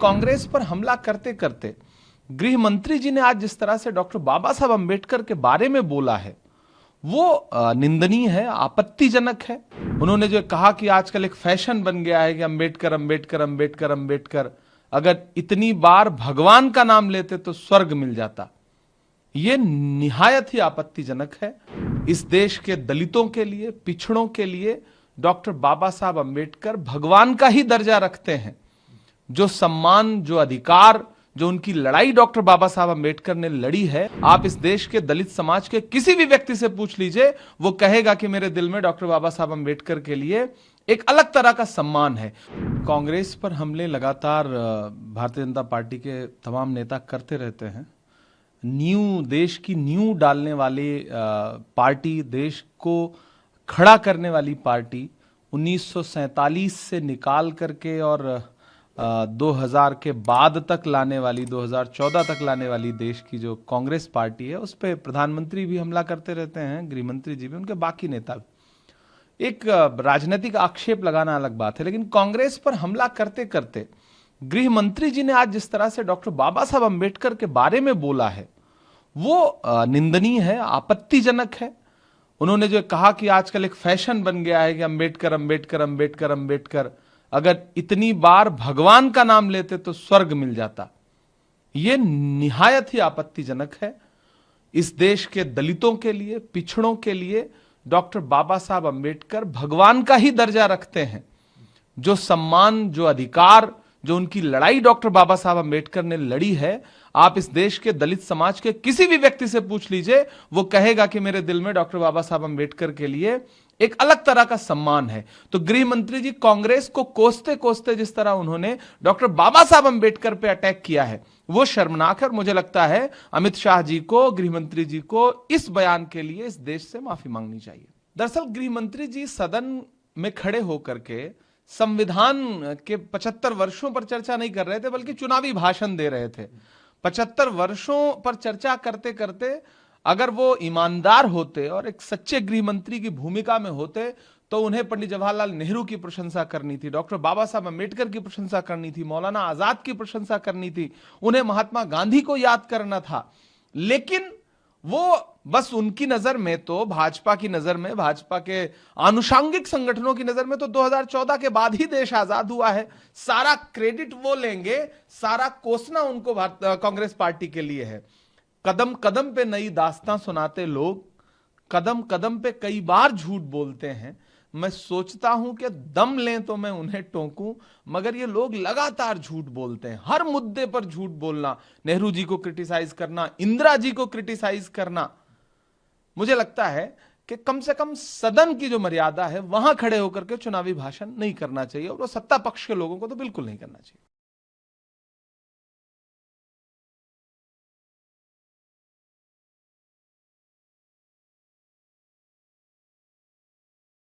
कांग्रेस पर हमला करते करते गृह मंत्री जी ने आज जिस तरह से डॉक्टर बाबा साहब अंबेडकर के बारे में बोला है वो निंदनीय है, आपत्तिजनक है। उन्होंने जो कहा कि आजकल एक फैशन बन गया है कि अंबेडकर अंबेडकर अंबेडकर अंबेडकर, अगर इतनी बार भगवान का नाम लेते तो स्वर्ग मिल जाता, ये निहायत ही आपत्तिजनक है। इस देश के दलितों के लिए, पिछड़ों के लिए डॉक्टर बाबा साहब अंबेडकर भगवान का ही दर्जा रखते हैं। जो सम्मान, जो अधिकार, जो उनकी लड़ाई डॉक्टर बाबा साहब अंबेडकर ने लड़ी है, आप इस देश के दलित समाज के किसी भी व्यक्ति से पूछ लीजिए, वो कहेगा कि मेरे दिल में डॉक्टर बाबा साहब अंबेडकर के लिए एक अलग तरह का सम्मान है। कांग्रेस पर हमले लगातार भारतीय जनता पार्टी के तमाम नेता करते रहते हैं। देश की नींव डालने वाली पार्टी, देश को खड़ा करने वाली पार्टी, 1947 से निकाल करके और 2000 के बाद तक लाने वाली, 2014 तक लाने वाली देश की जो कांग्रेस पार्टी है, उस पर प्रधानमंत्री भी हमला करते रहते हैं, गृह मंत्री जी भी, उनके बाकी नेता भी। एक राजनीतिक आक्षेप लगाना अलग बात है, लेकिन कांग्रेस पर हमला करते करते गृह मंत्री जी ने आज जिस तरह से डॉक्टर बाबा साहब अंबेडकर के बारे में बोला है वो निंदनीय है, आपत्तिजनक है। उन्होंने जो कहा कि आजकल एक फैशन बन गया है कि अंबेडकर अंबेडकर अंबेडकर अंबेडकर, अगर इतनी बार भगवान का नाम लेते तो स्वर्ग मिल जाता, यह निहायत ही आपत्तिजनक है। इस देश के दलितों के लिए, पिछड़ों के लिए डॉक्टर बाबा साहब अंबेडकर भगवान का ही दर्जा रखते हैं। जो सम्मान, जो अधिकार, जो उनकी लड़ाई डॉक्टर बाबा साहब अंबेडकर ने लड़ी है, आप इस देश के दलित समाज के किसी भी व्यक्ति से पूछ लीजिए, वो कहेगा कि मेरे दिल में डॉक्टर बाबा साहब अंबेडकर के लिए एक अलग तरह का सम्मान है। तो गृह मंत्री जी कांग्रेस को कोसते कोसते जिस तरह उन्होंने डॉक्टर बाबा साहब अंबेडकर पे अटैक किया है, वो शर्मनाक है। और मुझे लगता है अमित शाह जी को, गृह मंत्री जी को इस बयान के लिए इस देश से माफी मांगनी चाहिए। दरअसल गृह मंत्री जी सदन में खड़े होकर के संविधान के 75 वर्षों पर चर्चा नहीं कर रहे थे, बल्कि चुनावी भाषण दे रहे थे। 75 वर्षों पर चर्चा करते करते अगर वो ईमानदार होते और एक सच्चे गृह मंत्री की भूमिका में होते तो उन्हें पंडित जवाहरलाल नेहरू की प्रशंसा करनी थी, डॉक्टर बाबा साहब अंबेडकर की प्रशंसा करनी थी, मौलाना आजाद की प्रशंसा करनी थी, उन्हें महात्मा गांधी को याद करना था। लेकिन वो बस उनकी नजर में तो, भाजपा की नजर में, भाजपा के आनुषंगिक संगठनों की नजर में तो 2014 के बाद ही देश आजाद हुआ है। सारा क्रेडिट वो लेंगे, सारा कोसना उनको कांग्रेस पार्टी के लिए है। कदम कदम पे नई दास्तां सुनाते लोग, कदम कदम पे कई बार झूठ बोलते हैं। मैं सोचता हूं कि दम लें तो मैं उन्हें टोकूं, मगर ये लोग लगातार झूठ बोलते हैं। हर मुद्दे पर झूठ बोलना, नेहरू जी को क्रिटिसाइज करना, इंदिरा जी को क्रिटिसाइज करना। मुझे लगता है कि कम से कम सदन की जो मर्यादा है वहां खड़े होकर के चुनावी भाषण नहीं करना चाहिए, और वो सत्ता पक्ष के लोगों को तो बिल्कुल नहीं करना चाहिए।